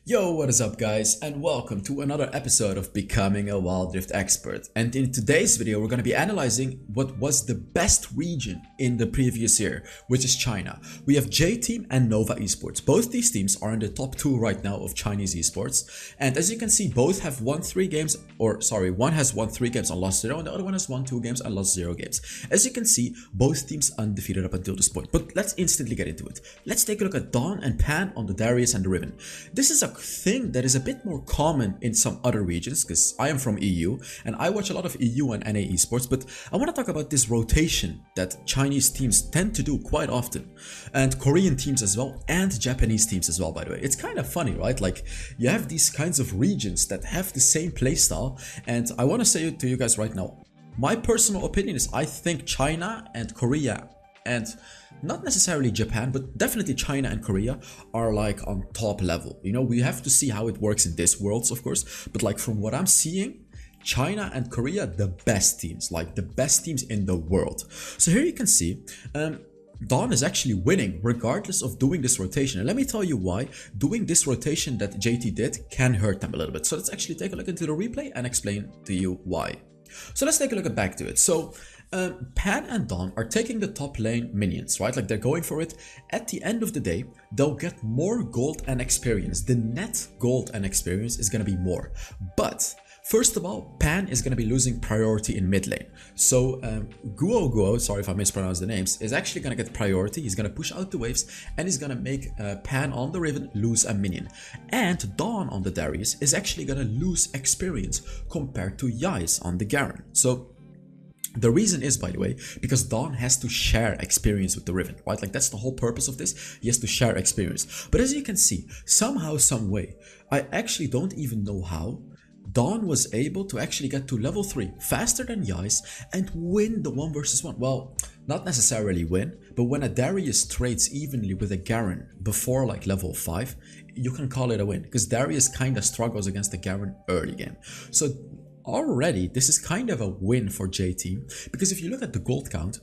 Yo, what is up guys, and welcome to another episode of Becoming a Wild Rift Expert. And in today's video we're going to be analyzing what was the best region in the previous year, which is China. We have J Team and Nova Esports. Both these teams are in the top 2 right now of Chinese esports, and as you can see, both have won 3 games, or sorry, one has won 3 games and lost 0, and the other one has won 2 games and lost 0 games. As you can see, both teams undefeated up until this point. But let's instantly get into it. Let's take a look at Dawn and Pan on the Darius and the Riven. This is a thing that is a bit more common in some other regions, because I am from EU and I watch a lot of EU and NA esports, but I want to talk about this rotation that Chinese teams tend to do quite often, and Korean teams as well, and Japanese teams as well, by the way. It's kind of funny, right? Like, you have these kinds of regions that have the same playstyle, and I want to say it to you guys right now. My personal opinion is I think China and Korea, and not necessarily Japan, but definitely China and Korea are like on top level. You know, we have to see how it works in this worlds, of course, but like from what I'm seeing, China and Korea, the best teams, like the best teams in the world. So here you can see Dawn is actually winning regardless of doing this rotation, and let me tell you why doing this rotation that JT did can hurt them a little bit. So let's actually take a look into the replay and explain to you why. So let's take a look back to it. So Pan and Dawn are taking the top lane minions, right? Like, they're going for it. At the end of the day, they'll get more gold and experience. The net gold and experience is going to be more. But first of all, Pan is going to be losing priority in mid lane. So Guo, sorry if I mispronounce the names, is actually going to get priority. He's going to push out the waves, and he's going to make Pan on the Riven lose a minion. And Dawn on the Darius is actually going to lose experience compared to Yais on the Garen. So the reason is, by the way, because Dawn has to share experience with the Riven, right? Like, that's the whole purpose of this. He has to share experience. But as you can see, somehow, some way, I actually don't even know how, Dawn was able to actually get to level 3 faster than Yais and win the 1 versus 1. Well, not necessarily win, but when a Darius trades evenly with a Garen before like level 5, you can call it a win, because Darius kind of struggles against the Garen early game. So already this is kind of a win for J Team, because if you look at the gold count,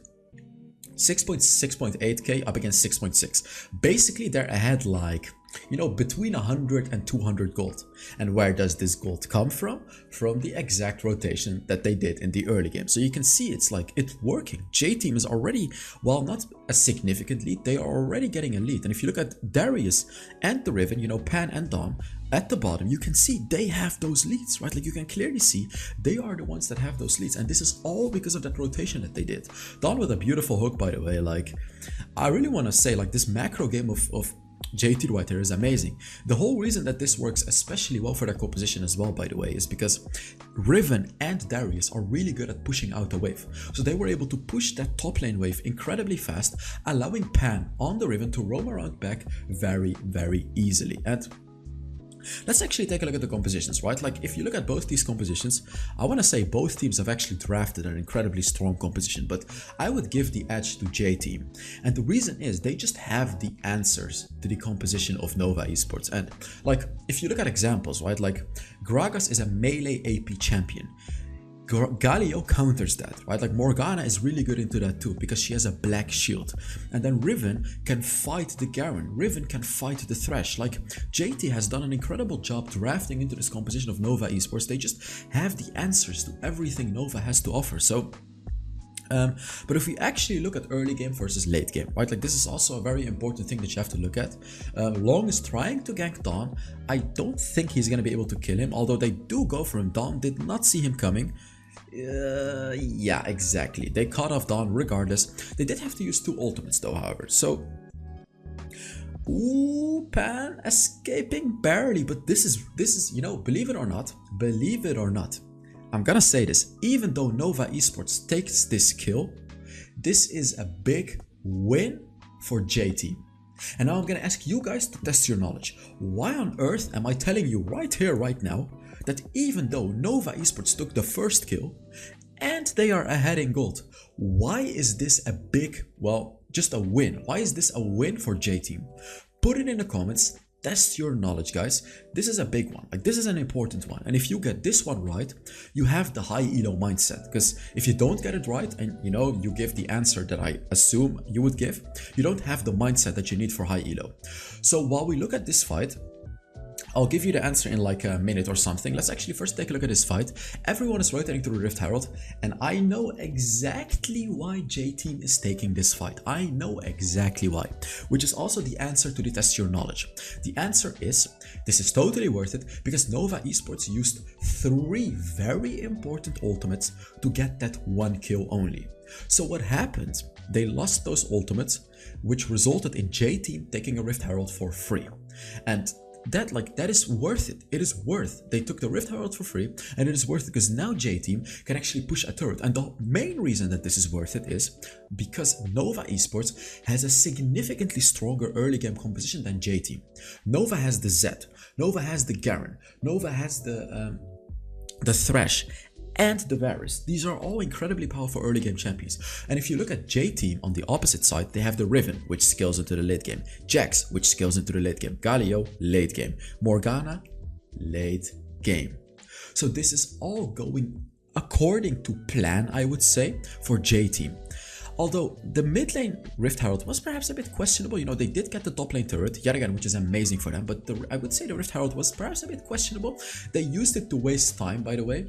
6.8k up against 6.6. Basically, they're ahead, like, you know, between 100 and 200 gold. And where does this gold come from? From the exact rotation that they did in the early game. So you can see it's like, it's working. J Team is already, while not a significant lead, they are already getting a lead. And if you look at Darius and the Riven, you know, Pan and Dawn, at the bottom, you can see they have those leads, right? Like, you can clearly see they are the ones that have those leads, and this is all because of that rotation that they did. Dawn with a beautiful hook, by the way. Like, I really want to say, like, this macro game of JT right here is amazing. The whole reason that this works especially well for their composition as well, by the way, is because Riven and Darius are really good at pushing out a wave. So they were able to push that top lane wave incredibly fast, allowing Pan on the Riven to roam around back very, very easily. And let's actually take a look at the compositions, right? Like, if you look at both these compositions, I want to say both teams have actually drafted an incredibly strong composition, but I would give the edge to J Team. And the reason is they just have the answers to the composition of Nova Esports. And like, if you look at examples, right? Like, Gragas is a melee AP champion. Galio counters that, right? Like, Morgana is really good into that too, because she has a black shield. And then Riven can fight the Garen. Riven can fight the Thresh. Like, JT has done an incredible job drafting into this composition of Nova Esports. They just have the answers to everything Nova has to offer. So but if we actually look at early game versus late game, right? Like, this is also a very important thing that you have to look at. Long is trying to gank Dawn. I don't think he's going to be able to kill him, although they do go for him. Dawn did not see him coming. Yeah, exactly. They cut off Dawn regardless. They did have to use 2 ultimates though, however. So, ooh, Pan escaping barely, but this is, you know, believe it or not, I'm gonna say this, even though Nova Esports takes this kill, this is a big win for J Team. And now I'm gonna ask you guys to test your knowledge. Why on earth am I telling you right here, right now, that even though Nova Esports took the first kill and they are ahead in gold, why is this a big, well, just a win? Why is this a win for J Team? Put it in the comments. Test your knowledge, guys. This is a big one. Like, this is an important one. And if you get this one right, you have the high elo mindset. Because if you don't get it right and, you know, you give the answer that I assume you would give, you don't have the mindset that you need for high elo. So while we look at this fight, I'll give you the answer in like a minute or something. Let's actually first take a look at this fight. Everyone is rotating through Rift Herald, and I know exactly why J-Team is taking this fight. I know exactly why, which is also the answer to the test your knowledge. The answer is, this is totally worth it because Nova Esports used 3 very important ultimates to get that 1 kill only. So what happened? They lost those ultimates, which resulted in J-Team taking a Rift Herald for free. And that is worth it. It is worth. They took the Rift Herald for free, and it is worth it because now J-Team can actually push a turret. And the main reason that this is worth it is because Nova Esports has a significantly stronger early game composition than J-Team. Nova has the Zed, Nova has the Garen, Nova has the Thresh, and the Varus. These are all incredibly powerful early game champions. And if you look at J-Team on the opposite side, they have the Riven, which scales into the late game, Jax, which scales into the late game, Galio, late game, Morgana, late game. So this is all going according to plan, I would say, for J-Team. Although the mid lane Rift Herald was perhaps a bit questionable, you know, they did get the top lane turret yet again, which is amazing for them, but I would say the Rift Herald was perhaps a bit questionable. They used it to waste time, by the way.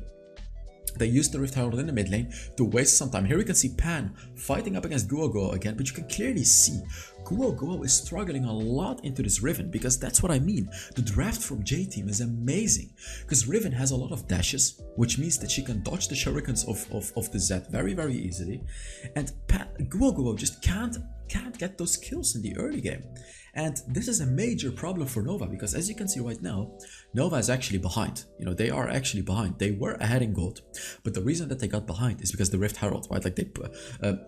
They used the Rift Herald in the mid lane to waste some time. Here we can see Pan fighting up against Guo again, but you can clearly see Guo is struggling a lot into this Riven, because that's what I mean. The draft from J-Team is amazing, because Riven has a lot of dashes, which means that she can dodge the shurikens of the Zed very, very easily. And Guo just can't get those kills in the early game. And this is a major problem for Nova, because as you can see right now, Nova is actually behind. You know, they are actually behind. They were ahead in gold, but the reason that they got behind is because the Rift Herald, right? Like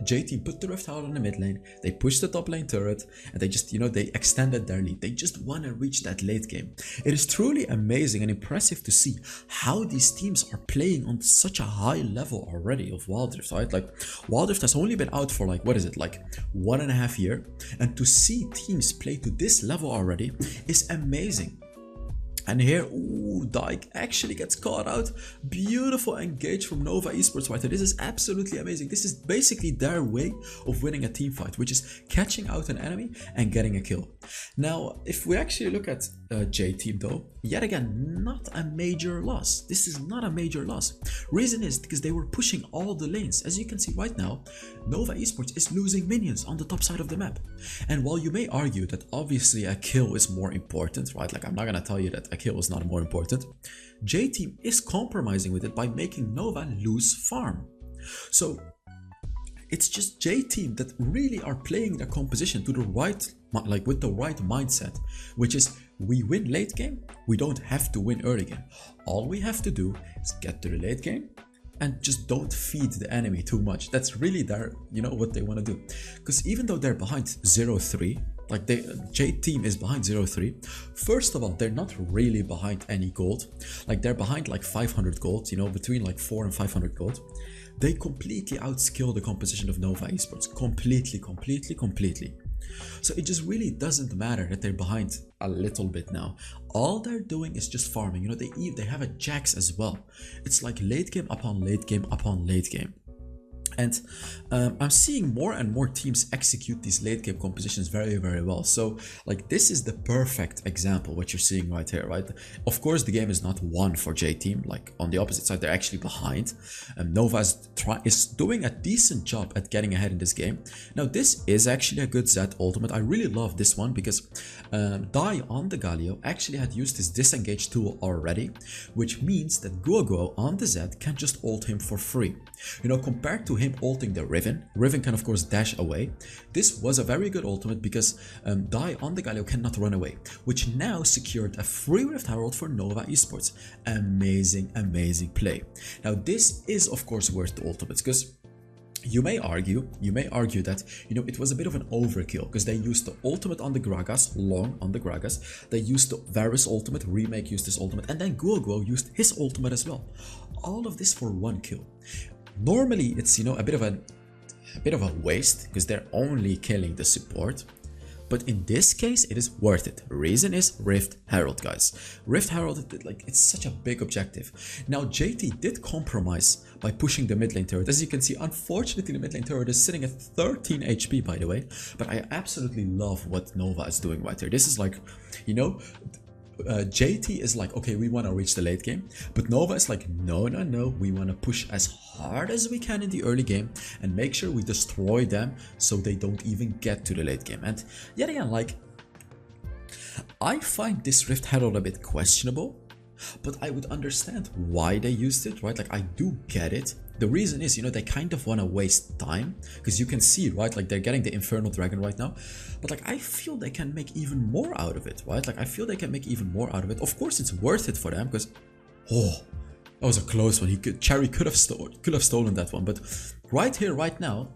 J-Team put the Rift Herald in the mid lane, they pushed the top lane turret, and they just, you know, they extended their lead. They just want to reach that late game. It is truly amazing and impressive to see how these teams are playing on such a high level already of Wild Rift, right? Like Wild Rift has only been out for like, what is it, like 1.5 years, and to see teams play to this level already is amazing. And here, ooh, Dyke actually gets caught out. Beautiful engage from Nova Esports right there. This is absolutely amazing. This is basically their way of winning a team fight, which is catching out an enemy and getting a kill. Now, if we actually look at J-Team though, yet again, not a major loss. This is not a major loss. Reason is because they were pushing all the lanes. As you can see right now, Nova Esports is losing minions on the top side of the map. And while you may argue that obviously a kill is more important, right? Like I'm not gonna tell you that a kill is not more important. J-Team is compromising with it by making Nova lose farm. So it's just J-Team that really are playing their composition to the right, like with the right mindset, which is we win late game, we don't have to win early game. All we have to do is get to the late game and just don't feed the enemy too much. That's really their, you know, what they want to do. Because even though they're behind 0-3, like J-Team is behind 0-3, first of all, they're not really behind any gold. Like they're behind like 500 gold, you know, between like 400 and 500 gold. They completely outskill the composition of Nova Esports. Completely. So it just really doesn't matter that they're behind a little bit now. All they're doing is just farming. You know, they have a Jax as well. It's like late game upon late game upon late game. And I'm seeing more and more teams execute these late game compositions very, very well. So like this is the perfect example, what you're seeing right here, right? Of course, the game is not won for J-Team. Like on the opposite side, they're actually behind. Nova is doing a decent job at getting ahead in this game. Now, this is actually a good Zed ultimate. I really love this one because Dai on the Galio actually had used his disengage tool already, which means that Guo on the Zed can just ult him for free. You know, compared to him ulting the Riven can of course dash away. This was a very good ultimate because Dai on the Galio cannot run away, which now secured a free Rift Herald for Nova Esports. Amazing play. Now this is of course worth the ultimates, because you may argue that, you know, it was a bit of an overkill because they used the ultimate on the Gragas, long on the Gragas. They used the Varus ultimate, Remake used his ultimate, and then Guo used his ultimate as well. All of this for one kill. Normally it's, you know, a bit of a waste because they're only killing the support. But in this case, it is worth it. Reason is Rift Herald, guys. Rift Herald, like, it's such a big objective. Now, JT did compromise by pushing the mid lane turret. As you can see, unfortunately, the mid lane turret is sitting at 13 HP, by the way. But I absolutely love what Nova is doing right here. This is like, you know, JT is like, okay, we want to reach the late game, but Nova is like, no, no, no, we want to push as hard as we can in the early game and make sure we destroy them so they don't even get to the late game. And yet again, like, I find this Rift Herald a bit questionable, but I would understand why they used it, right? Like, I do get it. The reason is, you know, they kind of want to waste time, because you can see, right, like they're getting the Infernal Dragon right now, but like I feel they can make even more out of it, right? Like I feel they can make even more out of it. Of course it's worth it for them, because oh, that was a close one. Cherry could have stolen that one, but right here, right now,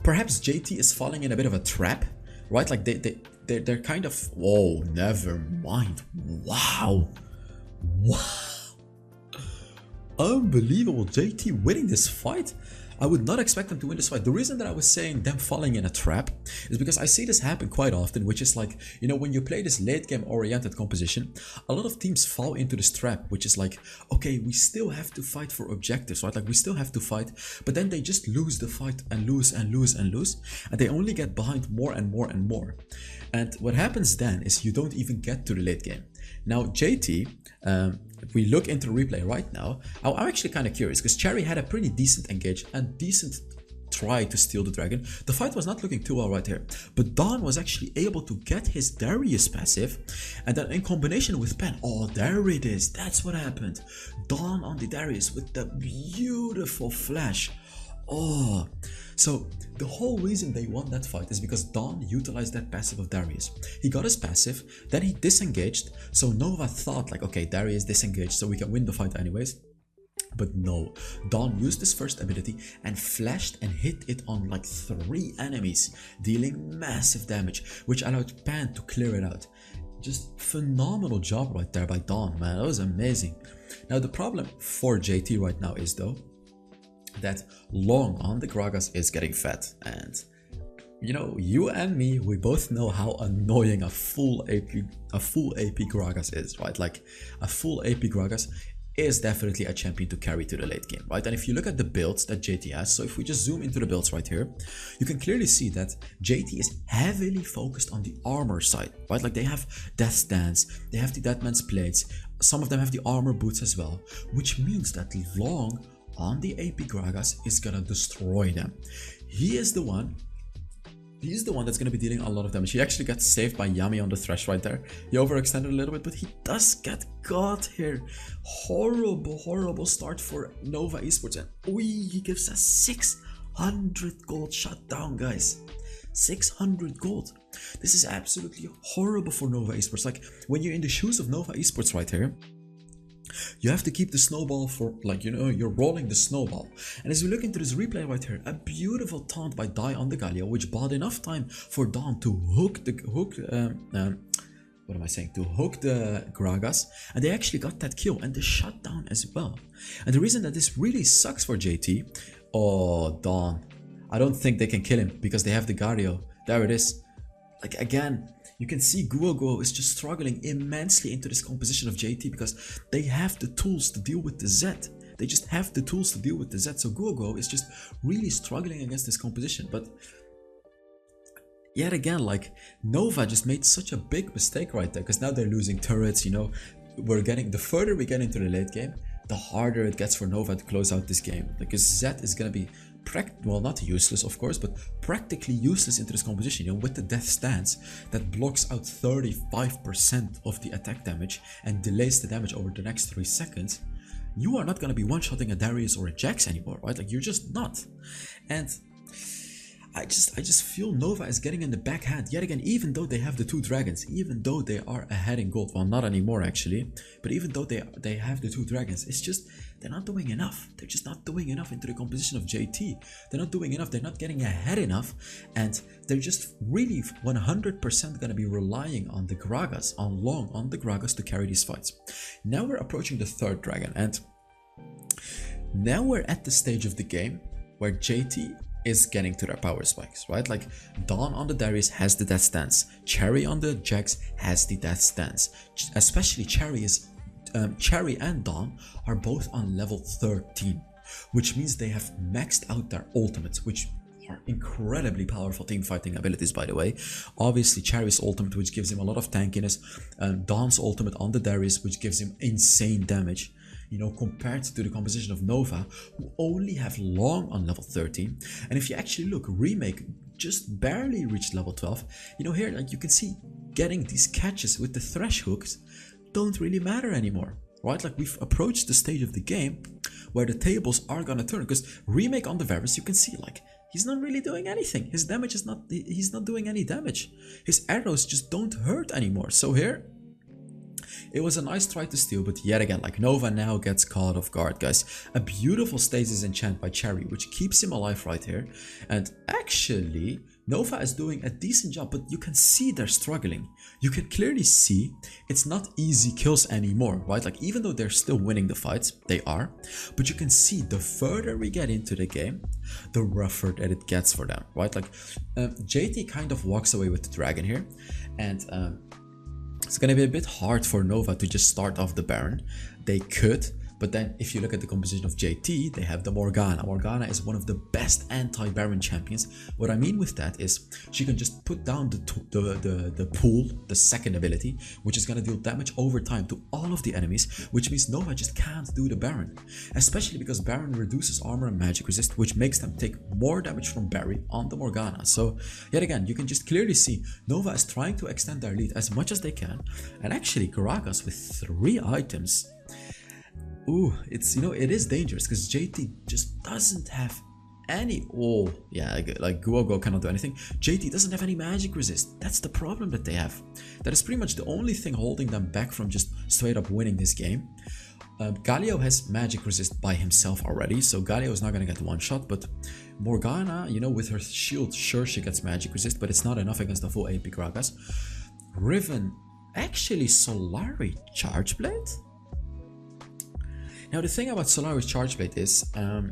perhaps JT is falling in a bit of a trap, right? Like they're kind of, whoa, never mind. Wow. Unbelievable, JT winning this fight. I would not expect them to win this fight. The reason that I was saying them falling in a trap is because I see this happen quite often, which is like, you know, when you play this late game oriented composition, a lot of teams fall into this trap, which is like, okay, we still have to fight for objectives, right? Like we still have to fight, but then they just lose the fight and lose and lose and lose, and they only get behind more and more and more. And what happens then is you don't even get to the late game. Now JT, if we look into the replay right now, I'm actually kind of curious, because Cherry had a pretty decent engage and decent try to steal the dragon. The fight was not looking too well right here, but Dawn was actually able to get his Darius passive, and then in combination with Pen, oh, there it is, that's what happened. Dawn on the Darius with the beautiful flash. Oh, so the whole reason they won that fight is because Dawn utilized that passive of Darius. He got his passive, then he disengaged, so Nova thought like, okay, Darius disengaged, so we can win the fight anyways. But no, Dawn used his first ability and flashed and hit it on like 3 enemies, dealing massive damage, which allowed Pan to clear it out. Just phenomenal job right there by Dawn, man, that was amazing. Now the problem for JT right now is though, that long on the Gragas is getting fat, and you know, you and me, we both know how annoying a full AP Gragas is, right? Like a full AP Gragas is definitely a champion to carry to the late game, right? And if you look at the builds that JT has, so if we just zoom into the builds right here, you can clearly see that JT is heavily focused on the armor side, right? Like they have Death Stance, they have the Deadman's Plates, some of them have the armor boots as well, which means that long on the AP Gragas is gonna destroy them. He's the one that's gonna be dealing a lot of damage. He actually got saved by Yami on the Thresh right there. He overextended a little bit, but he does get got here. Horrible start for Nova Esports, and he gives us 600 gold shutdown, guys. 600 gold. This is absolutely horrible for Nova Esports. Like when you're in the shoes of Nova Esports right here, you have to keep the snowball for, like, you know, you're rolling the snowball. And as we look into this replay right here, a beautiful taunt by Dai on the Galio, which bought enough time for Dawn to hook the Gragas, and they actually got that kill and the shutdown as well. And the reason that this really sucks for JT, oh, Dawn, I don't think they can kill him because they have the Galio. There it is. Like again, you can see Guoguo is just struggling immensely into this composition of JT because they have the tools to deal with the Z. They just have the tools to deal with the Z. So Guoguo is just really struggling against this composition. But yet again, like Nova just made such a big mistake right there, because now they're losing turrets. You know, the further we get into the late game, the harder it gets for Nova to close out this game, because Z is gonna be well, not useless of course, but practically useless into this composition, you know, with the Death Stance that blocks out 35% of the attack damage and delays the damage over the next 3 seconds. You are not going to be one-shotting a Darius or a Jax anymore, right? Like you're just not. And I just feel Nova is getting in the backhand yet again, even though they have the 2 dragons, even though they are ahead in gold. Well, not anymore actually, but even though they have the 2 dragons, it's just they're not doing enough. They're just not doing enough into the composition of JT. They're not doing enough. They're not getting ahead enough, and they're just really 100% gonna be relying on the Gragas, on the Gragas to carry these fights. Now we're approaching the 3rd dragon, and now we're at the stage of the game where JT is getting to their power spikes, right? Like Dawn on the Darius has the Death Stance, Cherry on the Jax has the Death Stance. Especially Cherry and Dawn are both on level 13, which means they have maxed out their ultimates, which are incredibly powerful team fighting abilities, by the way. Obviously, Cherry's ultimate, which gives him a lot of tankiness. Dawn's ultimate on the Darius, which gives him insane damage. You know, compared to the composition of Nova, who only have long on level 13. And if you actually look, Remake just barely reached level 12. You know, here, like you can see, getting these catches with the thresh hooks don't really matter anymore, right? Like we've approached the stage of the game where the tables are gonna turn, because Remake on the Varus, you can see, like, he's not really doing anything. His damage is not, he's not doing any damage. His arrows just don't hurt anymore. So here, it was a nice try to steal, but yet again, like, Nova now gets caught off guard, guys. A beautiful stasis enchant by Cherry, which keeps him alive right here. And actually, Nova is doing a decent job, but you can see they're struggling. You can clearly see it's not easy kills anymore, right? Like, even though they're still winning the fights, they are. But you can see the further we get into the game, the rougher that it gets for them, right? Like, JT kind of walks away with the dragon here. And it's gonna be a bit hard for Nova to just start off the Baron. They could, but then if you look at the composition of JT, they have the Morgana. Morgana is one of the best anti-Baron champions. What I mean with that is she can just put down the pool, the second ability, which is gonna deal damage over time to all of the enemies, which means Nova just can't do the Baron. Especially because Baron reduces armor and magic resist, which makes them take more damage from Barry on the Morgana. So yet again, you can just clearly see Nova is trying to extend their lead as much as they can. And actually, Gragas with 3 items. Ooh, it's, you know, it is dangerous because JT just doesn't have any. Oh, yeah, like Guogo cannot do anything. JT doesn't have any magic resist. That's the problem that they have. That is pretty much the only thing holding them back from just straight up winning this game. Galio has magic resist by himself already, so Galio is not gonna get one shot. But Morgana, you know, with her shield, sure, she gets magic resist, but it's not enough against the full AP Gragas. Riven, actually, Solari Charge Blade? Now the thing about Solari's Charge Blade is,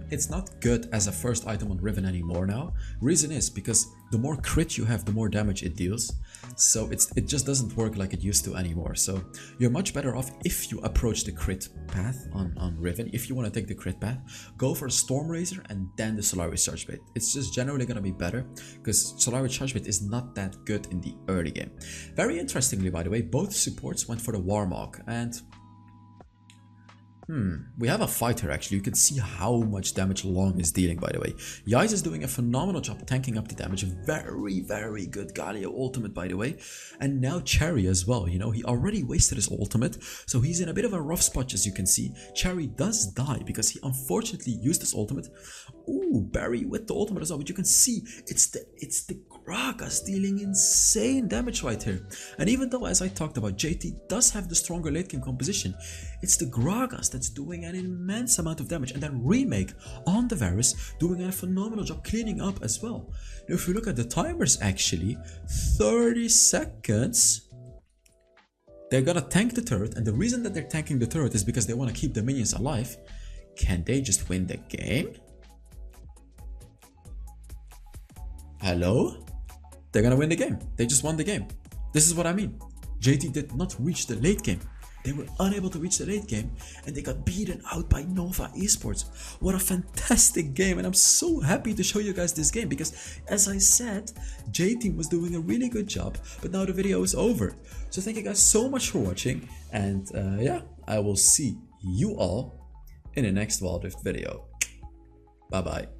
it's not good as a first item on Riven anymore now. Reason is because the more crit you have, the more damage it deals. So it just doesn't work like it used to anymore. So you're much better off if you approach the crit path on Riven. If you want to take the crit path, go for Storm Razor and then the Solari's Charge Blade. It's just generally going to be better because Solari's Charge Blade is not that good in the early game. Very interestingly, by the way, both supports went for the Warmog, and we have a fighter actually. You can see how much damage Long is dealing, by the way. Yais is doing a phenomenal job tanking up the damage. Very, very good Galio ultimate, by the way. And now Cherry as well, you know, he already wasted his ultimate. So he's in a bit of a rough spot, as you can see. Cherry does die because he unfortunately used his ultimate. Ooh, Barry with the ultimate as well. But you can see it's the Gragas dealing insane damage right here. And even though, as I talked about, JT does have the stronger late game composition, it's the Gragas that's doing an immense amount of damage. And then Remake on the Varus doing a phenomenal job cleaning up as well. Now, if you look at the timers, actually, 30 seconds. They're gonna tank the turret, and the reason that they're tanking the turret is because they want to keep the minions alive. Can they just win the game? Hello? They're gonna win the game. They just won the game. This is what I mean. JT did not reach the late game. They were unable to reach the late game, and they got beaten out by Nova Esports. What a fantastic game, and I'm so happy to show you guys this game because, as I said, J-Team was doing a really good job, but now the video is over. So thank you guys so much for watching, and yeah, I will see you all in the next Wild Rift video. Bye bye.